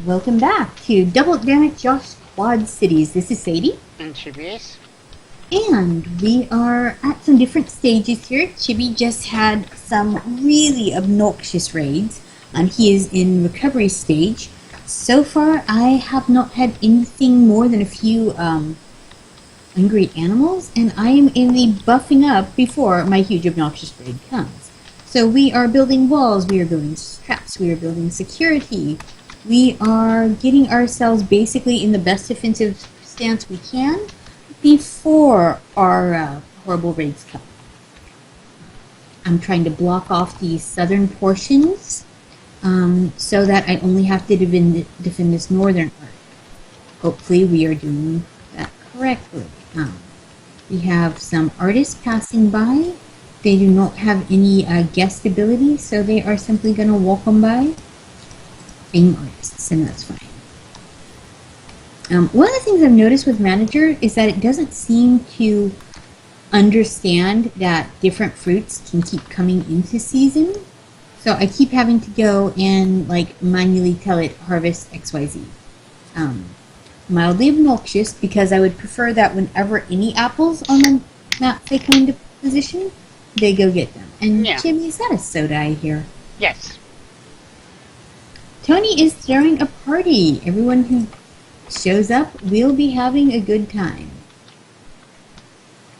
Welcome back to Double Damage Josh Quad Cities. This is Sadie. And Chibi's. And we are at some different stages here. Chibi just had some really obnoxious raids, and he is in recovery stage. So far, I have not had anything more than a few angry animals, and I am in the buffing up before my huge obnoxious raid comes. So we are building walls, we are building traps, we are building security. We are getting ourselves basically in the best defensive stance we can before our horrible raids come. I'm trying to block off the southern portions so that I only have to defend this northern part. Hopefully we are doing that correctly. We have some artists passing by. They do not have any guest ability, so they are simply going to walk on by. Being artists, and that's fine. One of the things I've noticed with Manager is that it doesn't seem to understand that different fruits can keep coming into season. So I keep having to go and manually tell it harvest XYZ. Mildly obnoxious because I would prefer that whenever any apples on the map they come into position, they go get them. And yeah. Jimmy, is that a soda I hear? Yes. Tony is throwing a party. Everyone who shows up will be having a good time.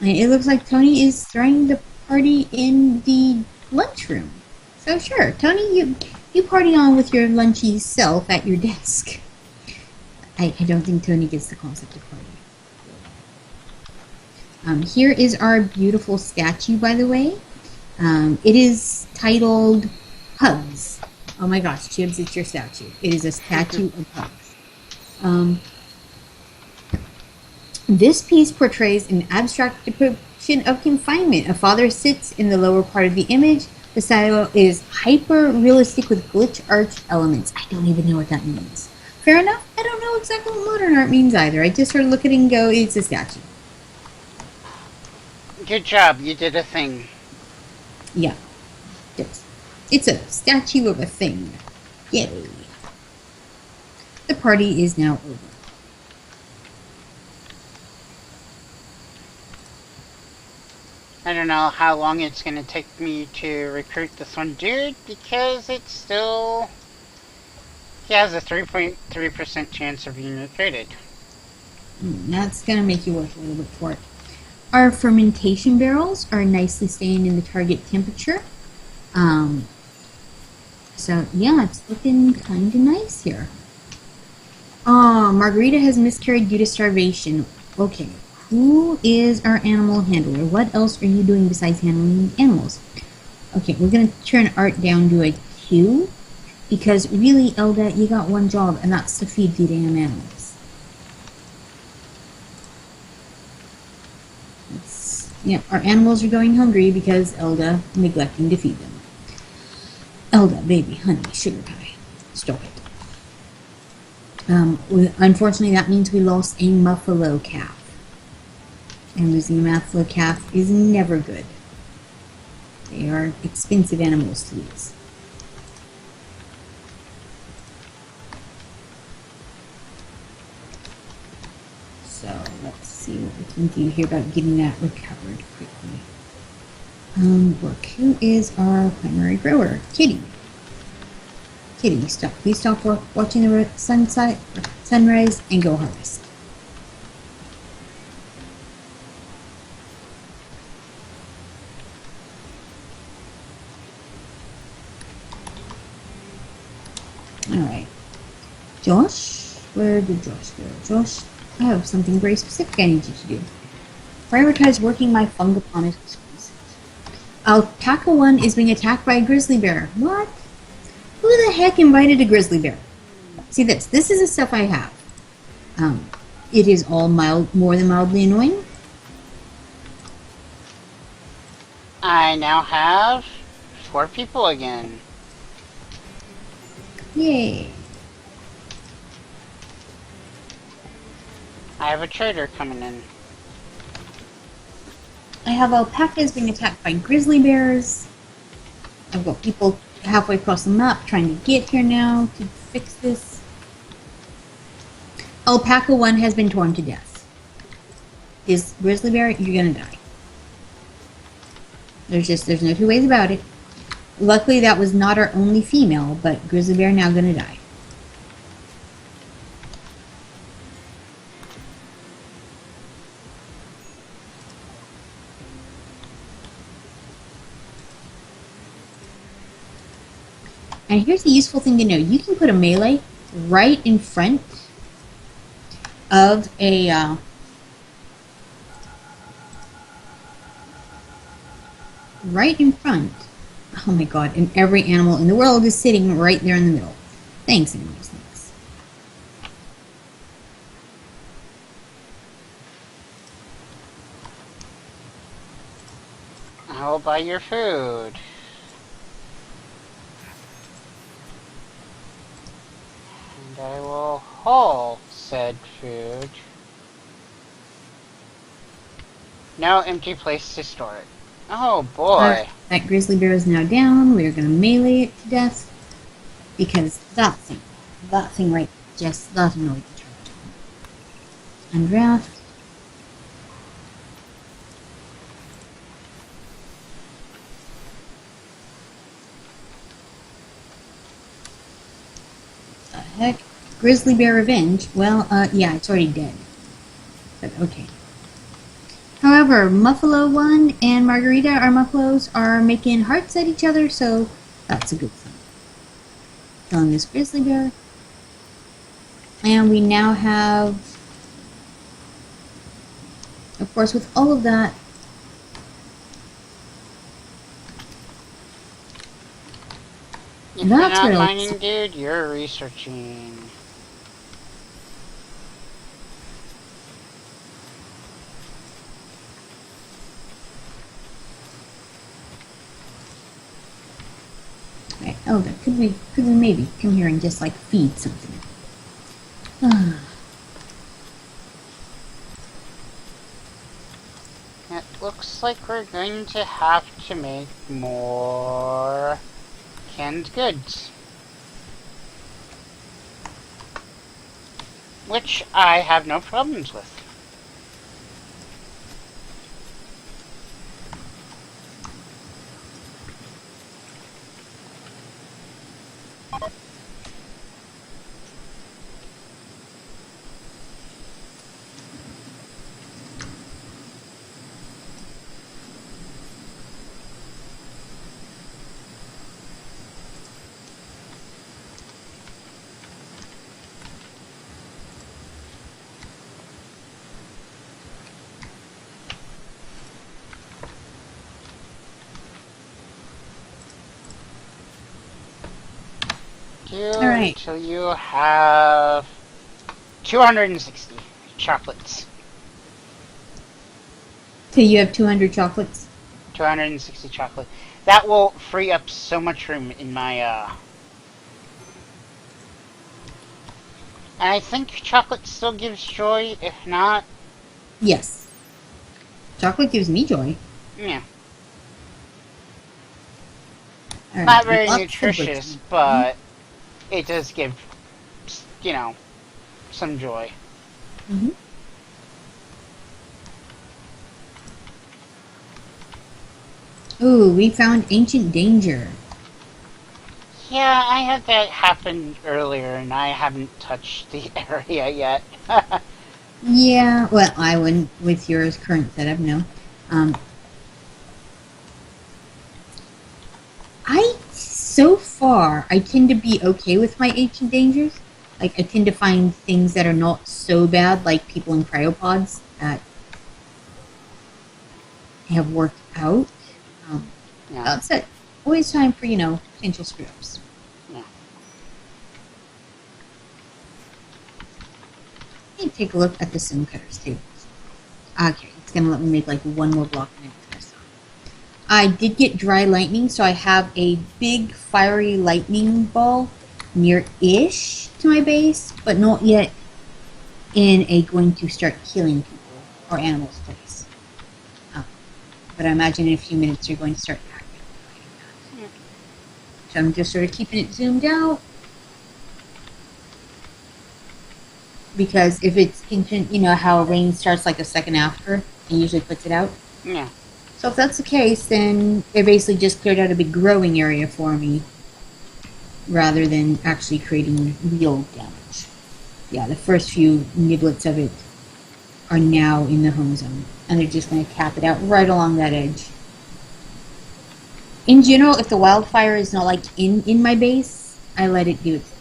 And it looks like Tony is throwing the party in the lunchroom. So sure, Tony, you party on with your lunchy self at your desk. I don't think Tony gets the concept of party. Here is our beautiful statue, by the way. It is titled Hugs. Oh my gosh, Chibs, it's your statue. It is a statue of hugs. This piece portrays an abstract depiction of confinement. A father sits in the lower part of the image. The style is hyper-realistic with glitch arch elements. I don't even know what that means. Fair enough, I don't know exactly what modern art means either. I just sort of look at it and go, it's a statue. Good job, you did a thing. Yeah, yes. It's a statue of a thing. Yay. The party is now over. I don't know how long it's going to take me to recruit this one dude, because it's still... He has a 3.3% chance of being recruited. That's going to make you work a little bit for it. Our fermentation barrels are nicely staying in the target temperature. So, yeah, it's looking kind of nice here. Margarita has miscarried due to starvation. Okay, who is our animal handler? What else are you doing besides handling animals? Okay, we're going to turn art down to a 2. Because really, Elda, you got one job, and that's to feed the damn animals. Yeah, our animals are going hungry because Elda neglecting to feed them. Elda, baby, honey, sugar pie. Stop it. Unfortunately, that means we lost a muffalo calf. And losing a muffalo calf is never good. They are expensive animals to lose. So let's see what we can do here about getting that recovered quickly. Look, who is our primary grower? Kitty. Kitty, stop. Please stop watching the sunrise and go harvest. Alright. Josh? Where did Josh go? Josh, I have something very specific I need you to do. Prioritize working my fungoponis species. Alpaca 1 is being attacked by a grizzly bear. What? Who the heck invited a grizzly bear? See this. This is the stuff I have. It is all more than mildly annoying. I now have 4 people again. Yay. I have a trader coming in. I have alpacas being attacked by grizzly bears. I've got people halfway across the map trying to get here now to fix this. Alpaca 1 has been torn to death. This grizzly bear, you're gonna die. There's no two ways about it. Luckily, that was not our only female, but grizzly bear now gonna die. And here's the useful thing to know. You can put a melee right in front of a right in front. Oh my god, and every animal in the world is sitting right there in the middle. Thanks, animals. Thanks. I'll buy your food. And I will haul said food. No empty place to store it. Oh boy. That grizzly bear is now down. We're going to melee it to death. Because that thing right, just that annoyed the turtle. And draft. The heck? Grizzly bear revenge? Well, yeah, it's already dead. But okay. However, Muffalo 1 and Margarita, our Muffalos, are making hearts at each other, so that's a good thing. Killing this grizzly bear. And we now have, of course, with all of that, If you're not mining, dude, you're researching. Right. Oh, that could we maybe come here and just like feed something. It looks like we're going to have to make more canned goods. Which I have no problems with. Alright. Until you have 260 chocolates. So you have 200 chocolates? 260 chocolate. That will free up so much room in my, And I think chocolate still gives joy, if not... Yes. Chocolate gives me joy. Yeah. Right. Not very nutritious, but it does give, you know, some joy. Mm-hmm. Ooh, we found ancient danger. Yeah, I had that happen earlier, and I haven't touched the area yet. Yeah, well, I wouldn't with your current setup, no. So far, I tend to be okay with my ancient dangers. Like, I tend to find things that are not so bad, like people in cryopods that have worked out. Yeah. That's it. Always time for, potential screw-ups. Yeah. Let me take a look at the sim cutters too. Okay, it's going to let me make like one more block in it. I did get dry lightning, so I have a big fiery lightning ball near-ish to my base, but not yet in a going to start killing people or animals place. But I imagine in a few minutes you're going to start acting. Yeah. So I'm just sort of keeping it zoomed out. because if it's you know how rain starts like a second after and usually puts it out. Yeah. So if that's the case, then it basically just cleared out a big growing area for me, rather than actually creating real damage. Yeah, the first few niblets of it are now in the home zone, and they're just going to cap it out right along that edge. In general, if the wildfire is not like in my base, I let it do its thing.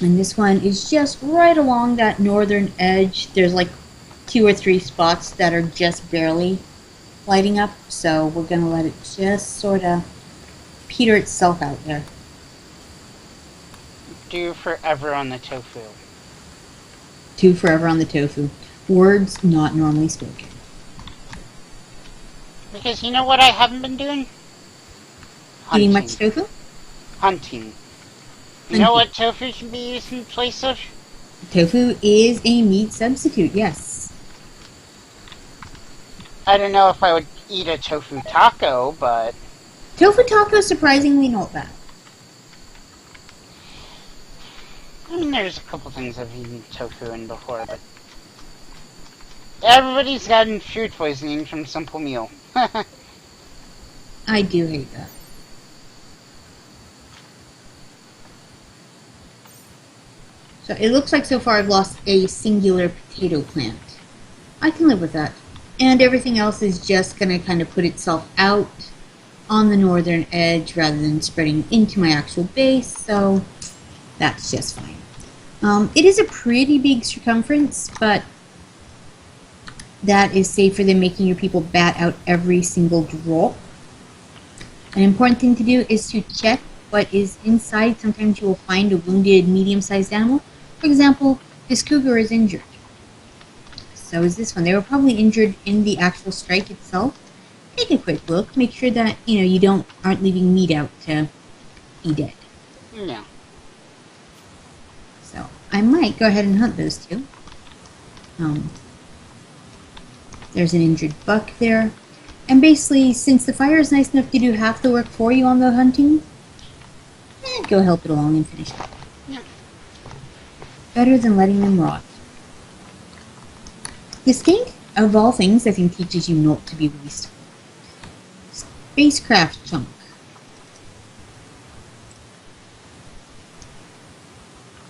And this one is just right along that northern edge. There's like 2 or 3 spots that are just barely lighting up, so we're going to let it just sort of peter itself out there. Do forever on the tofu. Do forever on the tofu. Words not normally spoken. Because you know what I haven't been doing? Eating much tofu? Hunting. You know what tofu can be used in place of? Tofu is a meat substitute, yes. I don't know if I would eat a tofu taco, but... Tofu taco is surprisingly not bad. I mean, there's a couple things I've eaten tofu in before, but... Everybody's gotten food poisoning from simple meal. I do hate that. So it looks like so far I've lost a singular potato plant. I can live with that. And everything else is just going to kind of put itself out on the northern edge rather than spreading into my actual base, so that's just fine. It is a pretty big circumference, but that is safer than making your people bat out every single drop. An important thing to do is to check what is inside. Sometimes you will find a wounded medium-sized animal. For example, this cougar is injured. So is this one. They were probably injured in the actual strike itself. Take a quick look. Make sure that, you know, you aren't leaving meat out to be dead. Yeah. So I might go ahead and hunt those two. There's an injured buck there. And basically, since the fire is nice enough to do half the work for you on the hunting, go help it along and finish it. Yeah. Better than letting them rot. This game, of all things, I think teaches you not to be wasteful. Spacecraft chunk.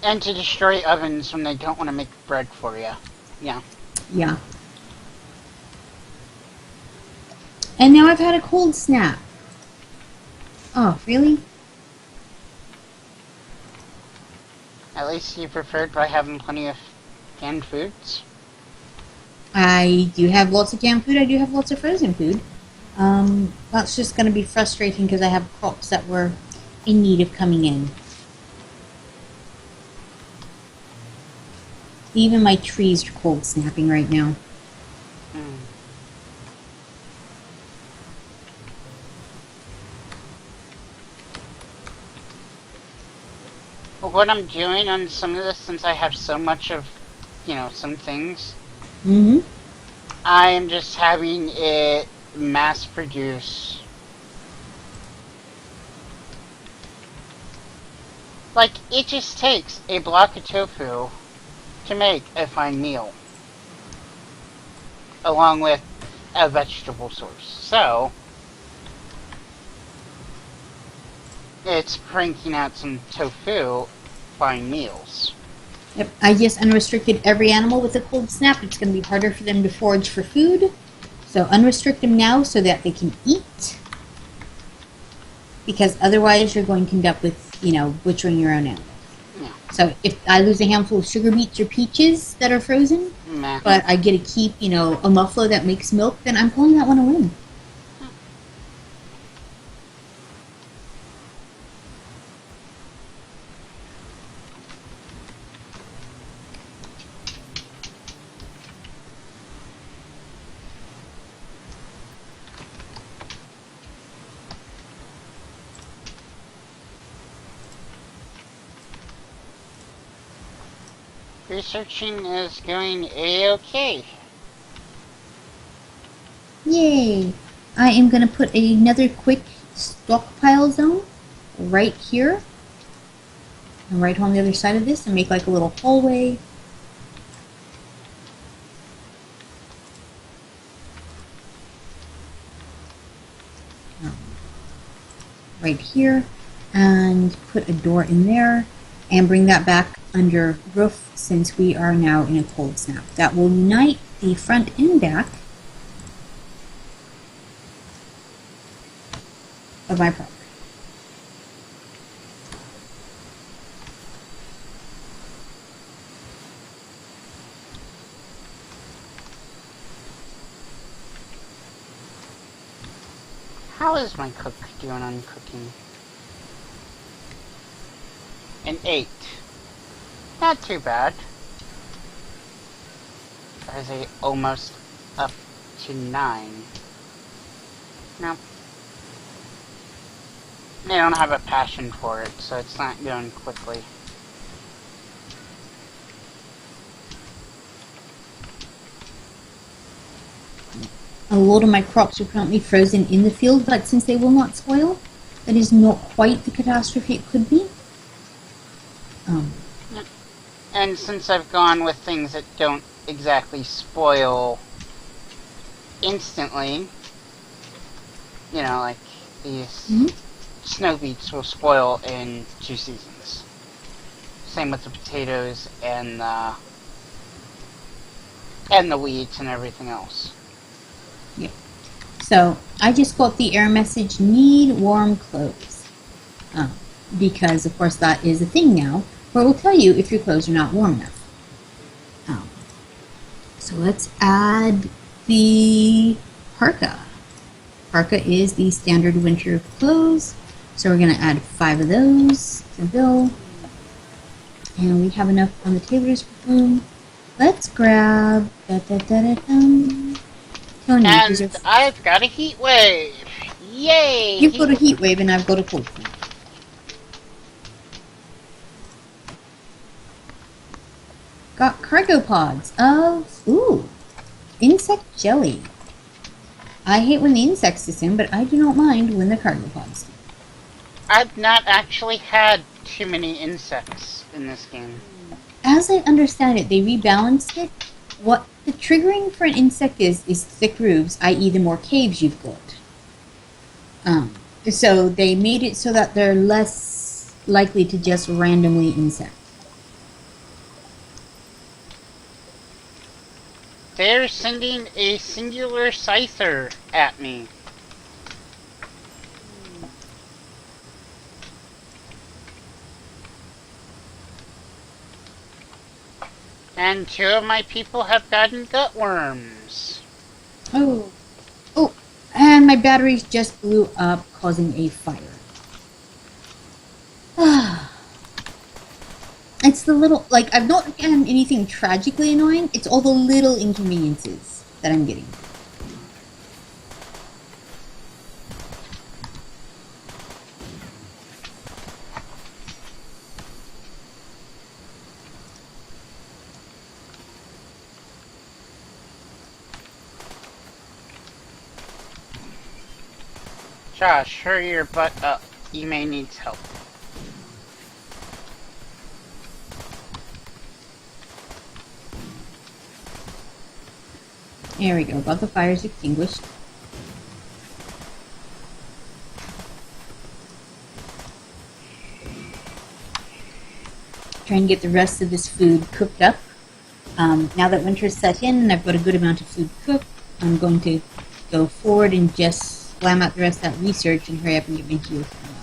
And to destroy ovens when they don't want to make bread for you. Yeah. Yeah. And now I've had a cold snap. Oh, really? At least you preferred by having plenty of canned foods. I do have lots of canned food. I do have lots of frozen food. That's just going to be frustrating because I have crops that were in need of coming in. Even my trees are cold snapping right now. Well, what I'm doing on some of this, since I have so much of, you know, some things, I am just having it mass produce. Like, it just takes a block of tofu to make a fine meal, along with a vegetable source. So, it's cranking out some tofu fine meals. Yep, I just unrestricted every animal with a cold snap. It's going to be harder for them to forage for food. So unrestrict them now so that they can eat. Because otherwise you're going to end up with, you know, butchering your own animals. Yeah. So if I lose a handful of sugar beets or peaches that are frozen, but I get to keep, you know, a muffalo that makes milk, then I'm calling that one a win. Researching is going a-okay. Yay! I am going to put another quick stockpile zone right here. And right on the other side of this and make like a little hallway. Right here, and put a door in there and bring that back under roof since we are now in a cold snap. That will unite the front and back of my property. How is my cook doing on cooking? An 8. Not too bad. I say almost up to 9. No. They don't have a passion for it, so it's not going quickly. A lot of my crops are currently frozen in the field, but since they will not spoil, that is not quite the catastrophe it could be. And since I've gone with things that don't exactly spoil instantly, you know, like these snow beets will spoil in 2 seasons. Same with the potatoes and the weeds and everything else. Yep. So I just got the error message, need warm clothes. Because of course that is a thing now, where it will tell you if your clothes are not warm enough. So let's add the parka. Parka is the standard winter clothes. So we're going to add 5 of those to Bill. And we have enough on the table to spoon. Let's grab... Tony, and I've got a heat wave! Yay! You've got a heat wave and I've got a cold snap. Got cargo pods of, insect jelly. I hate when the insects descend, but I do not mind when the cargo pods do. I've not actually had too many insects in this game. As I understand it, they rebalanced it. What the triggering for an insect is thick roofs, i.e. the more caves you've got. So they made it so that they're less likely to just randomly insect. They're sending a singular scyther at me. And 2 of my people have gotten gutworms. Oh, and my batteries just blew up, causing a fire. It's the little, like, I've not gotten anything tragically annoying. It's all the little inconveniences that I'm getting. Josh, hurry your butt up. You may need help. There we go, got the fires extinguished. Trying to get the rest of this food cooked up. Now that winter's set in and I've got a good amount of food cooked, I'm going to go forward and just slam out the rest of that research and hurry up and get my heals done.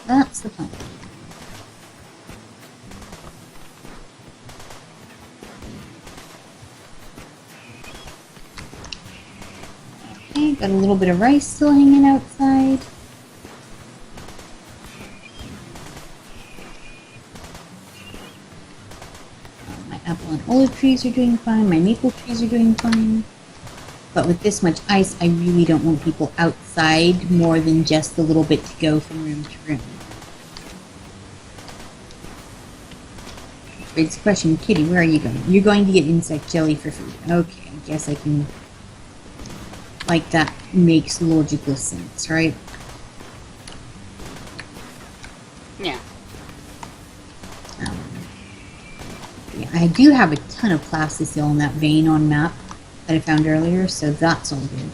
That's the plan. Okay, got a little bit of rice still hanging outside. My apple and olive trees are doing fine. My maple trees are doing fine. But with this much ice, I really don't want people outside more than just a little bit to go from room to room. It's a question, Kitty, where are you going? You're going to get insect jelly for food. Okay, I guess I can... Like, that makes logical sense, right? I do have a ton of plasticil in that vein on map that I found earlier, so that's all good.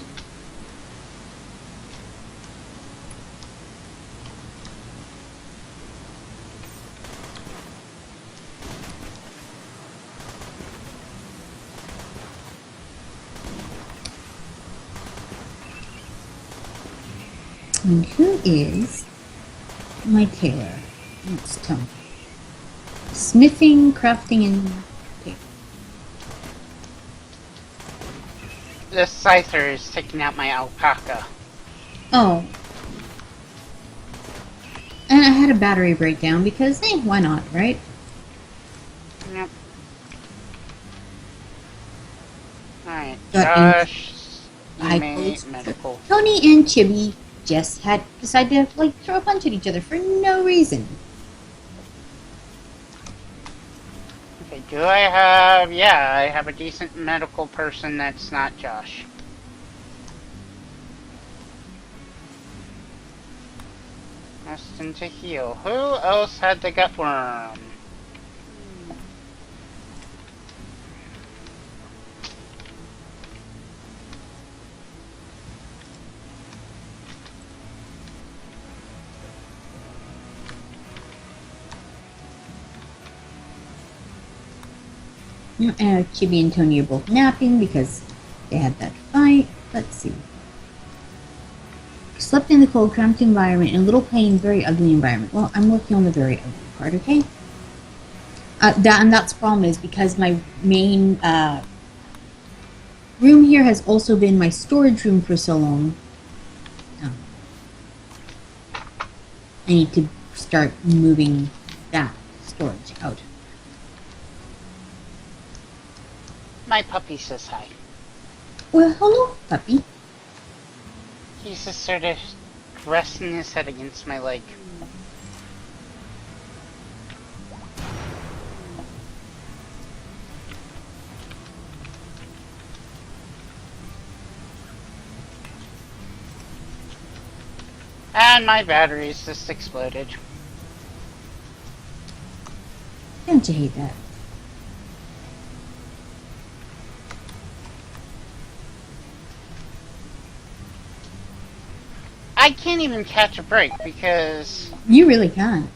And who is my tailor? Let's tell me. Smithing, crafting, and... Okay. The scyther is taking out my alpaca. Oh. And I had a battery breakdown because, why not, right? Yep. Alright, Got Josh, you made medical. Tony and Chibi just had decided to, throw a punch at each other for no reason. Okay, do I have... Yeah, I have a decent medical person that's not Josh. Destined to heal. Who else had the gut worm? Chibi and Tony are both napping because they had that fight. Let's see. Slept in the cold, cramped environment, in a little pain, very ugly environment. Well, I'm working on the very ugly part, okay? That's the problem is because my main room here has also been my storage room for so long. I need to start moving that storage out. My puppy says hi. Well, hello, puppy. He's just sort of resting his head against my leg. And my batteries just exploded. Don't you hate that? I can't even catch a break because... You really can't.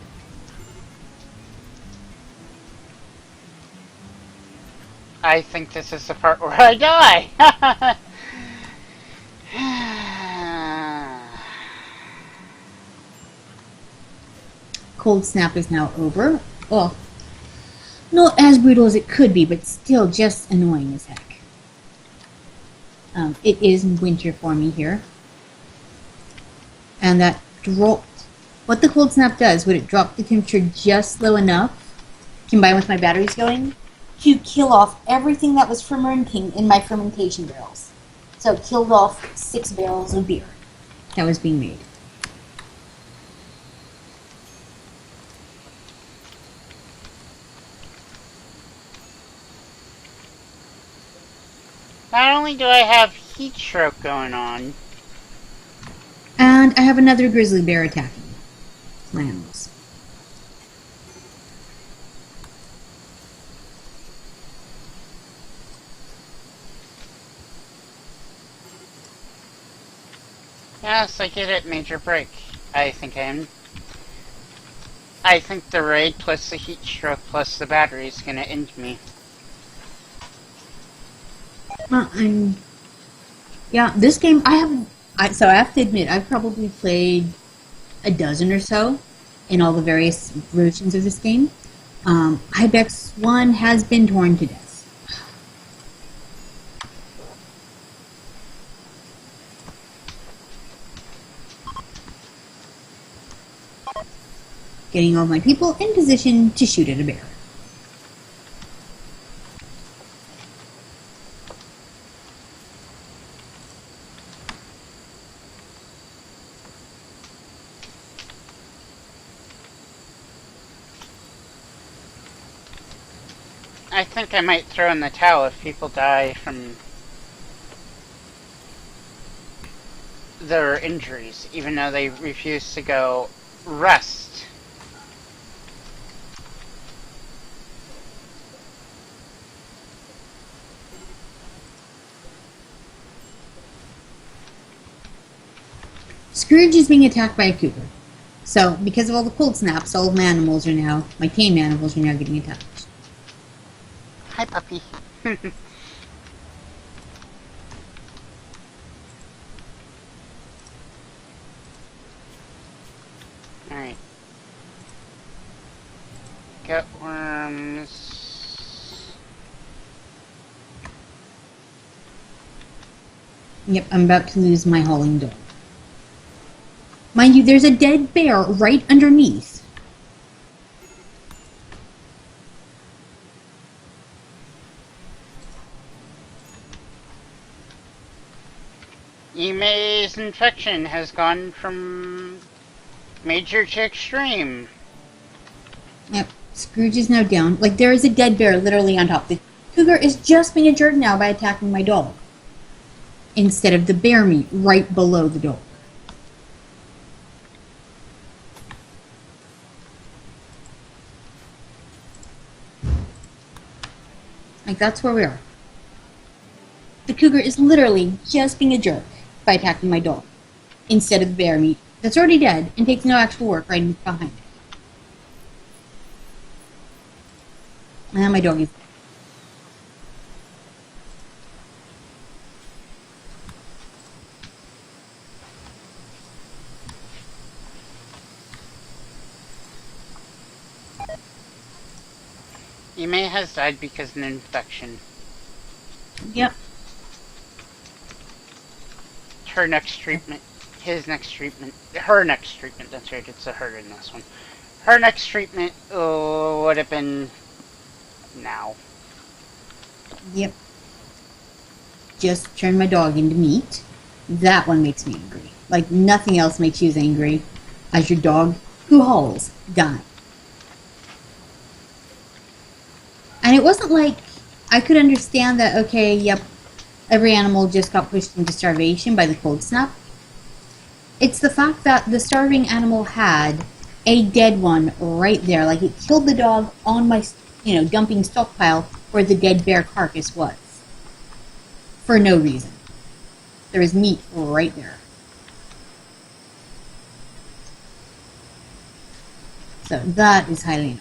I think this is the part where I die! Cold snap is now over. Well, not as brutal as it could be, but still just annoying as heck. It is winter for me here. And that dropped. What the cold snap does, would it drop the temperature just low enough, combined with my batteries going, to kill off everything that was fermenting in my fermentation barrels. So it killed off 6 barrels of beer that was being made. Not only do I have heat stroke going on, and I have another grizzly bear attacking my animals. yes, I get it, major break. I think I think the raid plus the heat stroke plus the battery is gonna end me. Well, yeah, this game so I have to admit I've probably played a dozen or so in all the various versions of this game. Ibex 1 has been torn to death. Getting all my people in position to shoot at a bear. I think I might throw in the towel if people die from their injuries, even though they refuse to go rest. Scrooge is being attacked by a cougar. So, because of all the cold snaps, all of my tame animals are now getting attacked. Hi, puppy. Alright. Gutworms. Yep, I'm about to lose my hauling dog. Mind you, there's a dead bear right underneath. Ime's infection has gone from major to extreme. Yep, Scrooge is now down. Like, there is a dead bear literally on top. The cougar is just being a jerk now by attacking my dog, instead of the bear meat right below the dog. Like, that's where we are. The cougar is literally just being a jerk by attacking my dog, instead of the bear meat that's already dead and takes no actual work right behind it. And my dog is... Ime has died because of an infection. Yep. Her next treatment. His next treatment. Her next treatment. That's right. It's a her in this one. Her next treatment would have been now. Yep. Just turn my dog into meat. That one makes me angry. Like, nothing else makes you as angry as your dog who hauls die. And it wasn't like I could understand that, okay, yep, every animal just got pushed into starvation by the cold snap. It's the fact that the starving animal had a dead one right there. Like, it killed the dog on my, dumping stockpile where the dead bear carcass was. For no reason. There was meat right there. So that is highly annoying.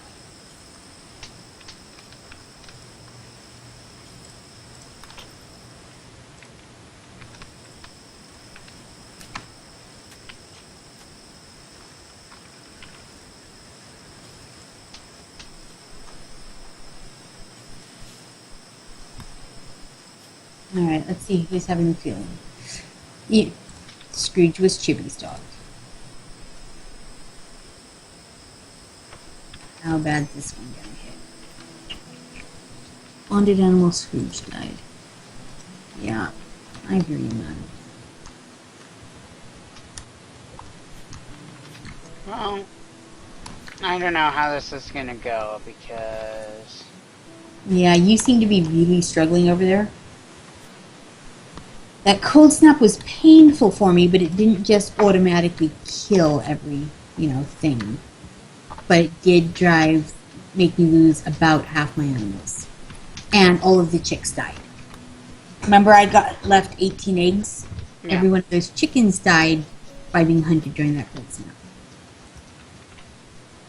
Alright, let's see who's having a feeling. Yeah, Scrooge was Chibi's dog. How bad is this one gonna hit? Bonded animal Scrooge died. Yeah, I hear you, man. Well, I don't know how this is gonna go because... Yeah, you seem to be really struggling over there. That cold snap was painful for me, but it didn't just automatically kill every, thing. But it did make me lose about half my animals. And all of the chicks died. Remember I left 18 eggs? Yeah. Every one of those chickens died by being hunted during that cold snap.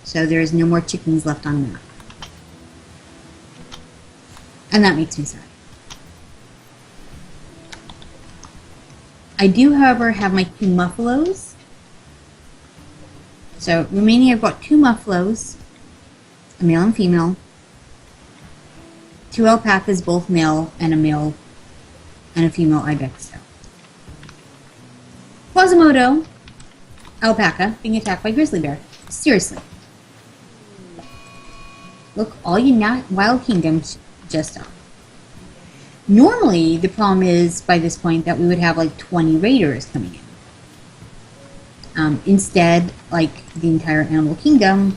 So there's no more chickens left on the map. And that makes me sad. I do, however, have my 2 muffalos. So, remaining, I've got 2 muffalos, a male and female, 2 alpacas, both male, and a female ibex tail. Quasimodo, alpaca, being attacked by grizzly bear. Seriously. Look, all you wild kingdoms just up. Normally, the problem is, by this point, that we would have like 20 raiders coming in. Instead, like, the entire animal kingdom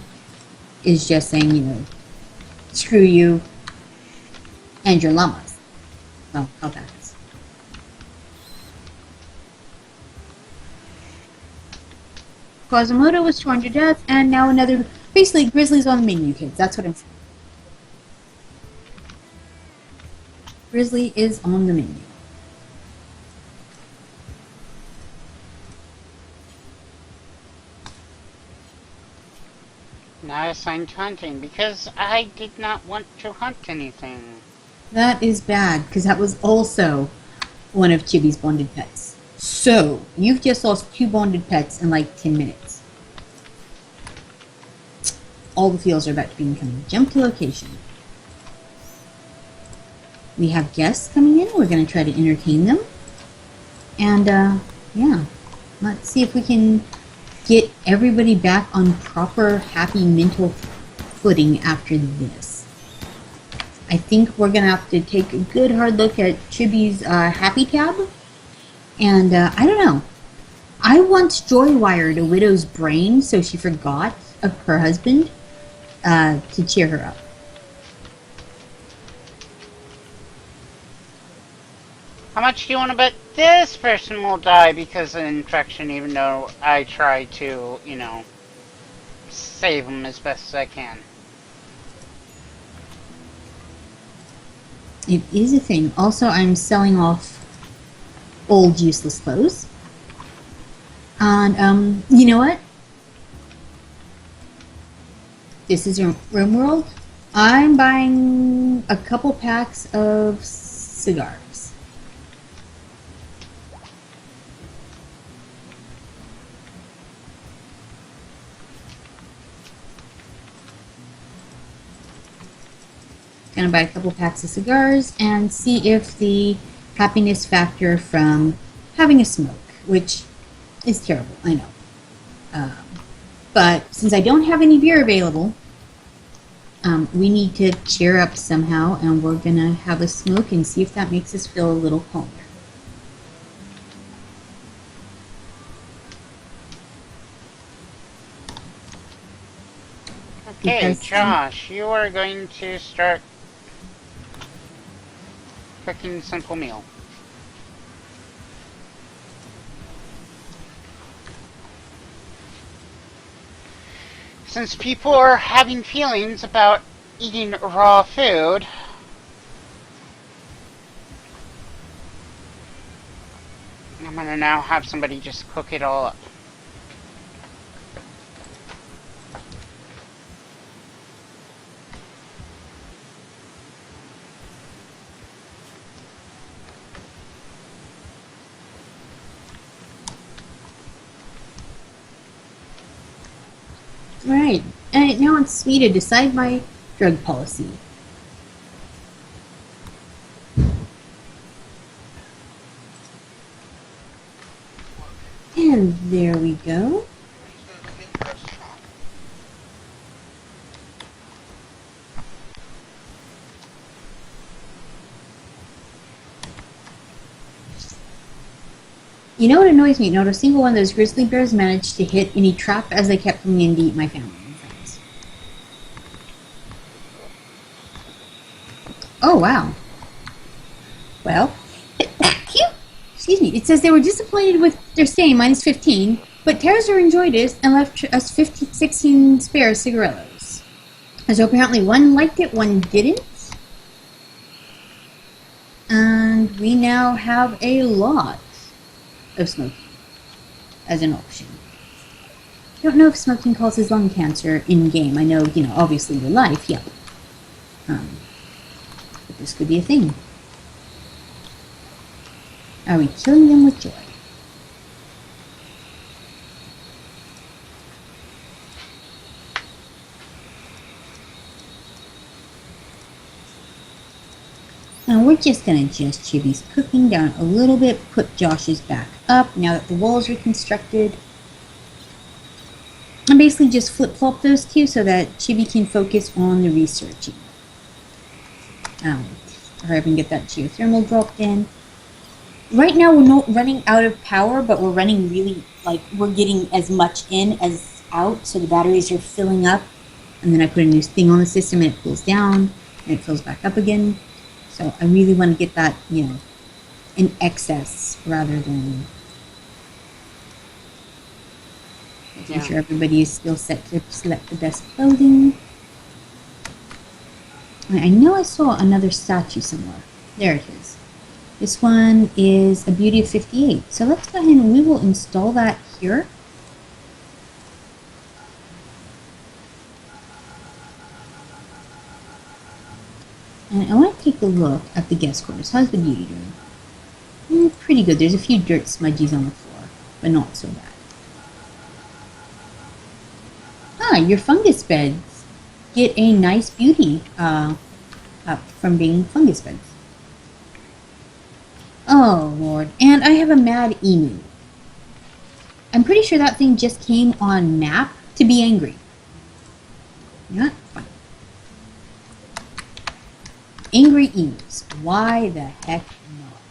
is just saying, screw you and your llamas. Well, alpacas. Quasimodo was torn to death, and now another... Basically, grizzly's on the menu, kids. That's what I'm saying. Grizzly is on the menu. Not assigned to hunting because I did not want to hunt anything. That is bad, because that was also one of Chibi's bonded pets. So, you've just lost 2 bonded pets in like 10 minutes. All the fields are about to be incoming. Jump to location. We have guests coming in. We're going to try to entertain them. And, yeah. Let's see if we can get everybody back on proper, happy mental footing after this. I think we're going to have to take a good hard look at Chibi's happy tab. And, I don't know. I once joy-wired a widow's brain so she forgot of her husband to cheer her up. How much do you want to bet this person will die because of infection, even though I try to, you know, save them as best as I can? It is a thing. Also, I'm selling off old useless clothes. And, you know what? This is Rimworld. I'm buying a couple packs of cigars. Gonna buy a couple packs of cigars and see if the happiness factor from having a smoke, which is terrible, I know. But since I don't have any beer available, we need to cheer up somehow, and we're gonna have a smoke and see if that makes us feel a little calmer. Okay, Josh, you are going to start cooking a simple meal. Since people are having feelings about eating raw food, I'm gonna now have somebody just cook it all up. Right, and now it's me to decide my drug policy. And there we go. You know what annoys me? Not a single one of those grizzly bears managed to hit any trap as they kept coming in to eat my family and friends. Oh, wow. Well, excuse me. It says they were disappointed with their stay, -15, but Terrazer enjoyed it and left us 16 spare cigarillos. So apparently one liked it, one didn't. And we now have a lot of smoking as an option. I don't know if smoking causes lung cancer in-game. I know, obviously your life, yeah. But this could be a thing. Are we killing them with joy? Now we're just going to adjust Chibi's cooking down a little bit, put Josh's back up now that the walls are constructed. And basically just flip-flop those two so that Chibi can focus on the researching. Hurry up and get that geothermal dropped in. Right now we're not running out of power, but we're running really, we're getting as much in as out, so the batteries are filling up. And then I put a new thing on the system and it cools down, and it fills back up again. So I really want to get that, in excess rather than making sure everybody is still set to select the best clothing. I know I saw another statue somewhere. There it is. This one is a beauty of 58. So let's go ahead and we will install that here. And I want to take a look at the guest quarters. How's the beauty doing? Pretty good. There's a few dirt smudgies on the floor, but not so bad. Ah, your fungus beds get a nice beauty from being fungus beds. Oh, Lord. And I have a mad emu. I'm pretty sure that thing just came on map to be angry. Not fun. Angry emus. Why the heck not?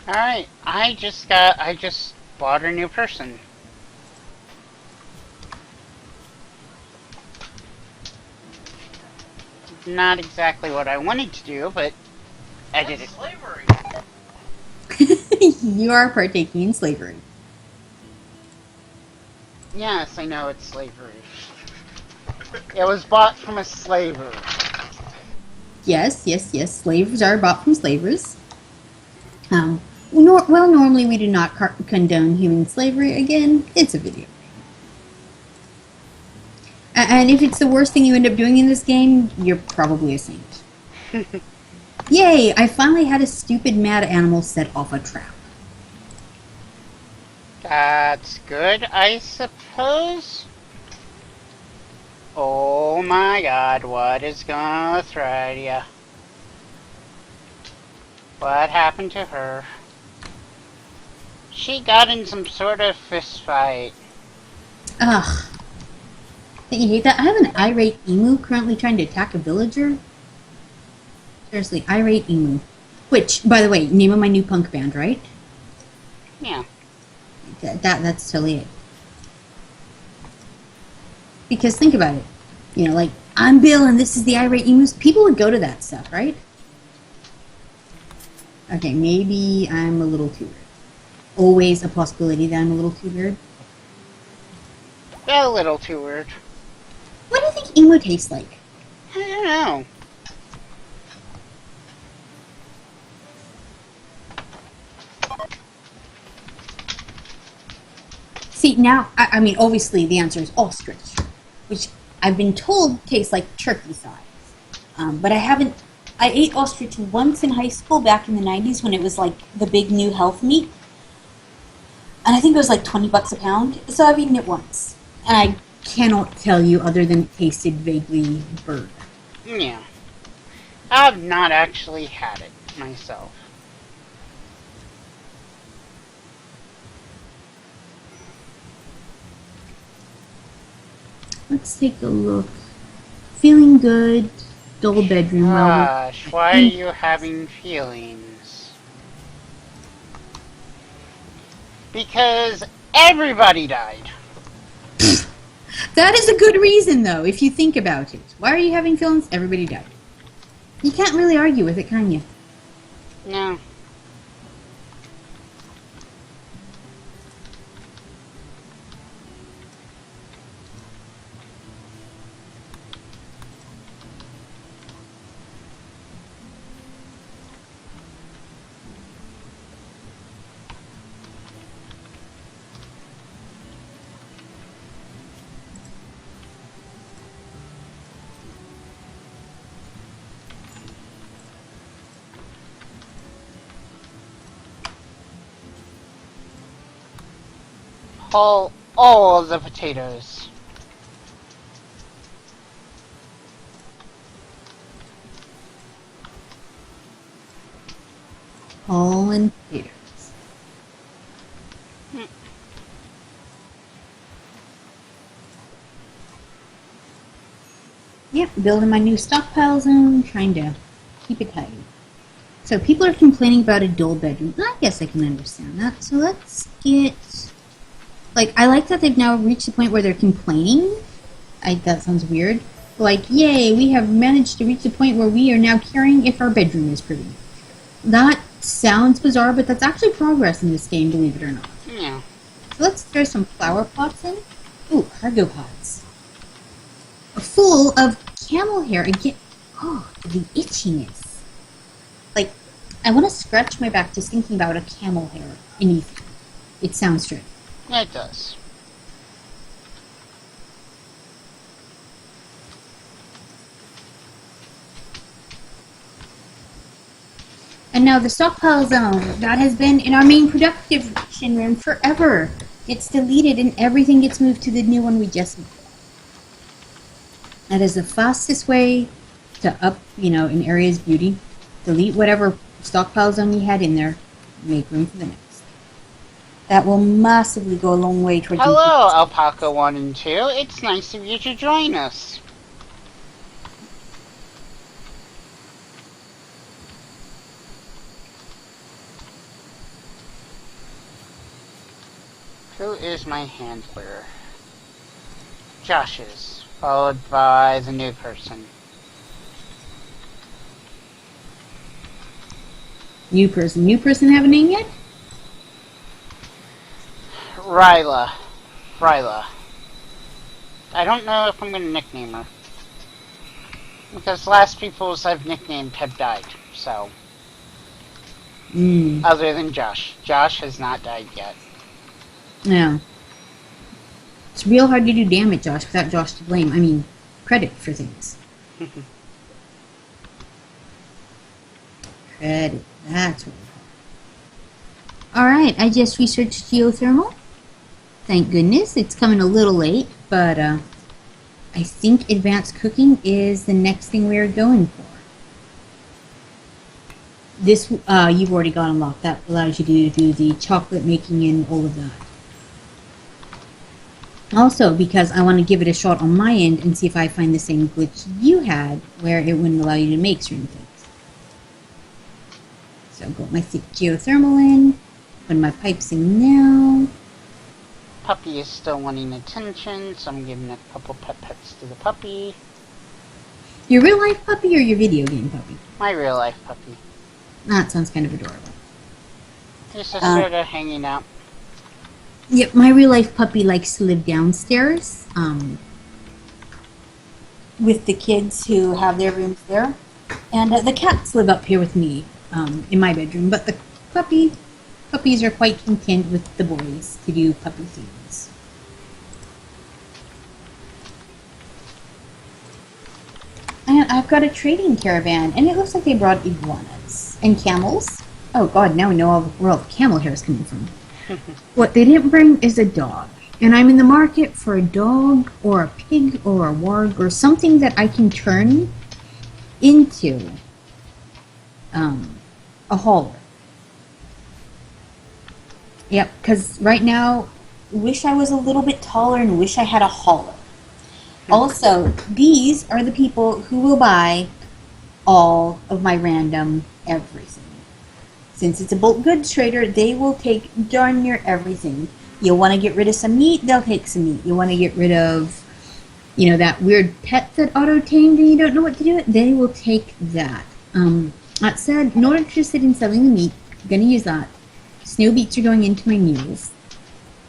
Alright, I just bought a new person. Not exactly what I wanted to do, but I did it. Slavery. You are partaking in slavery. Yes, I know it's slavery. It was bought from a slaver. Yes, yes, yes. Slaves are bought from slavers. Normally we do not condone human slavery. Again, it's a video. And if it's the worst thing you end up doing in this game, you're probably a saint. Yay! I finally had a stupid mad animal set off a trap. That's good, I suppose. Oh my god, what is gonna thread ya? What happened to her? She got in some sort of fist fight. Ugh. Don't you hate that? I have an irate emu currently trying to attack a villager. Seriously, irate emu. Which, by the way, name of my new punk band, right? Yeah. That's totally it. Because think about it. You know, like, I'm Bill and this is the irate emus. People would go to that stuff, right? Okay, maybe I'm a little too weird. Always a possibility that I'm a little too weird. A little too weird. What do you think emu tastes like? I don't know. See, now, I mean, obviously the answer is ostrich, which I've been told tastes like turkey size. But I ate ostrich once in high school back in the 90s when it was like the big new health meat. And I think it was like 20 bucks a pound. So I've eaten it once. And I cannot tell you other than it tasted vaguely bird. Yeah. I've not actually had it myself. Let's take a look. Feeling good. Dull bedroom. Gosh, why are you having feelings? Because everybody died. That is a good reason, though, if you think about it. Why are you having feelings? Everybody died. You can't really argue with it, can you? No. All of the potatoes. All in potatoes. Yep, building my new stockpile zone, trying to keep it tidy. So people are complaining about a dull bedroom. I guess I can understand that. So let's get... Like, I like that they've now reached the point where they're complaining. That sounds weird. Like, yay, we have managed to reach the point where we are now caring if our bedroom is pretty. That sounds bizarre, but that's actually progress in this game, believe it or not. Yeah. So let's throw some flower pots in. Ooh, cargo pots. Full of camel hair again. Oh, the itchiness. Like, I want to scratch my back just thinking about a camel hair in anything. It sounds true. It does. And now the stockpile zone, that has been in our main production room forever. It's deleted and everything gets moved to the new one we just made. That is the fastest way to up, in area's beauty. Delete whatever stockpile zone you had in there. Make room for the next. That will massively go a long way towards... Hello, Alpaca 1 and 2. It's nice of you to join us. Who is my handler? Josh is, followed by the new person. New person. New person have a name yet? Ryla. I don't know if I'm going to nickname her. Because the last peoples I've nicknamed have died, so... Other than Josh. Josh has not died yet. Yeah. It's real hard to do damage, Josh, without Josh to blame. I mean, credit for things. Credit. That's really hard. Alright, I just researched geothermal. Thank goodness. It's coming a little late, but I think advanced cooking is the next thing we're going for. This, you've already got unlocked. That allows you to do the chocolate making and all of that. Also, because I want to give it a shot on my end and see if I find the same glitch you had, where it wouldn't allow you to make certain things. So I've got my thick geothermal in, put my pipes in now. Puppy is still wanting attention, so I'm giving a couple pets to the puppy. Your real life puppy or your video game puppy? My real life puppy. That sounds kind of adorable. He's just sort of hanging out. Yep, my real life puppy likes to live downstairs with the kids who have their rooms there. And the cats live up here with me in my bedroom. But the puppies are quite content with the boys to do puppy things. And I've got a trading caravan, and it looks like they brought iguanas and camels. Oh god, now we know where all the camel hair is coming from. What they didn't bring is a dog. And I'm in the market for a dog or a pig or a warg or something that I can turn into a hauler. Yep, because right now, wish I was a little bit taller and wish I had a hauler. Also, these are the people who will buy all of my random everything. Since it's a bulk goods trader, they will take darn near everything. You want to get rid of some meat, they'll take some meat. You want to get rid of, that weird pet that auto-tamed and you don't know what to do with, they will take that. That said, not interested in selling the meat. I'm going to use that. Snow beets are going into my mules.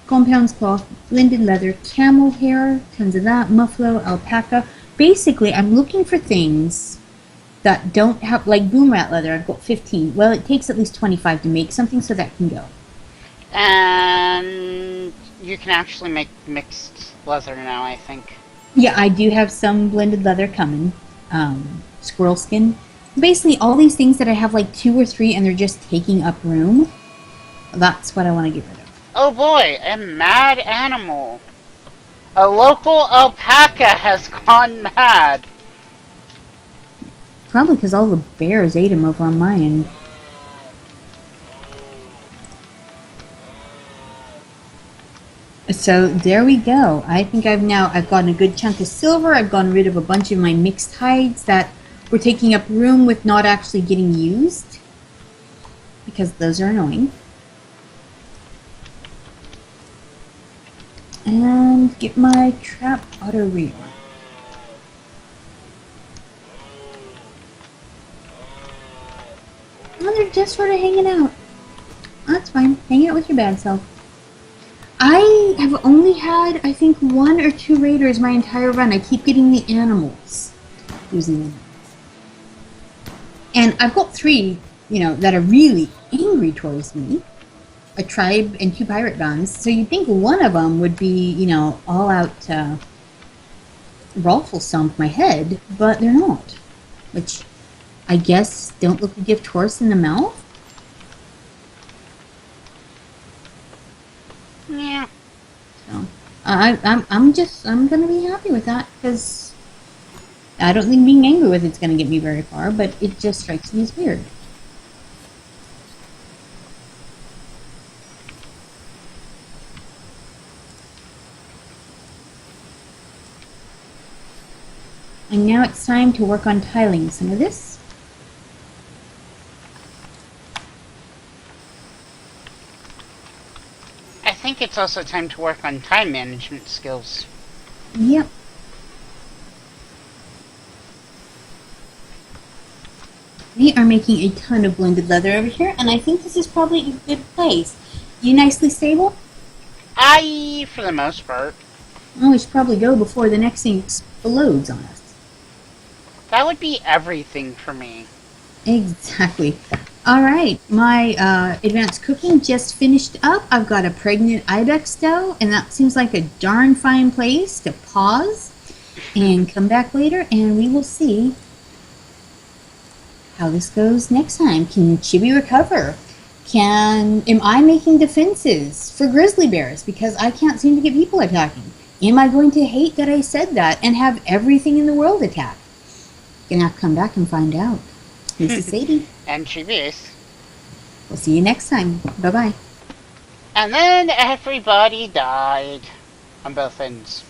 Compounds cloth, blended leather, camel hair, tons of that, muffalo, alpaca. Basically, I'm looking for things that don't have, like boom rat leather, I've got 15. Well, it takes at least 25 to make something, so that can go. And you can actually make mixed leather now, I think. Yeah, I do have some blended leather coming. Squirrel skin. Basically, all these things that I have like 2 or 3 and they're just taking up room, that's what I want to get rid of. Oh boy, a mad animal. A local alpaca has gone mad. Probably because all the bears ate him over on my end. So there we go. I think I've gotten a good chunk of silver. I've gotten rid of a bunch of my mixed hides that were taking up room with not actually getting used. Because those are annoying. And get my trap auto reel. Oh, they're just sort of hanging out. That's fine. Hang out with your bad self. I have only had, I think, 1 or 2 raiders my entire run. I keep getting the animals. Using them. And I've got 3, that are really angry towards me. A tribe and 2 pirate bands. So you'd think one of them would be, all out raffle stomp my head, but they're not. Which I guess don't look a gift horse in the mouth. Yeah. So I'm gonna be happy with that because I don't think being angry with it's gonna get me very far, but it just strikes me as weird. And now it's time to work on tiling some of this. I think it's also time to work on time management skills. Yep. We are making a ton of blended leather over here, and I think this is probably a good place. You nicely stable? For the most part. Oh, we should probably go before the next thing explodes on us. That would be everything for me. Exactly. All right, my advanced cooking just finished up. I've got a pregnant ibex dough, and that seems like a darn fine place to pause and come back later, and we will see how this goes next time. Can Chibi recover? Am I making defenses for grizzly bears because I can't seem to get people attacking? Am I going to hate that I said that and have everything in the world attack? Gonna have to come back and find out. This is Sadie. And chibi. We'll see you next time. Bye-bye. And then everybody died on both ends.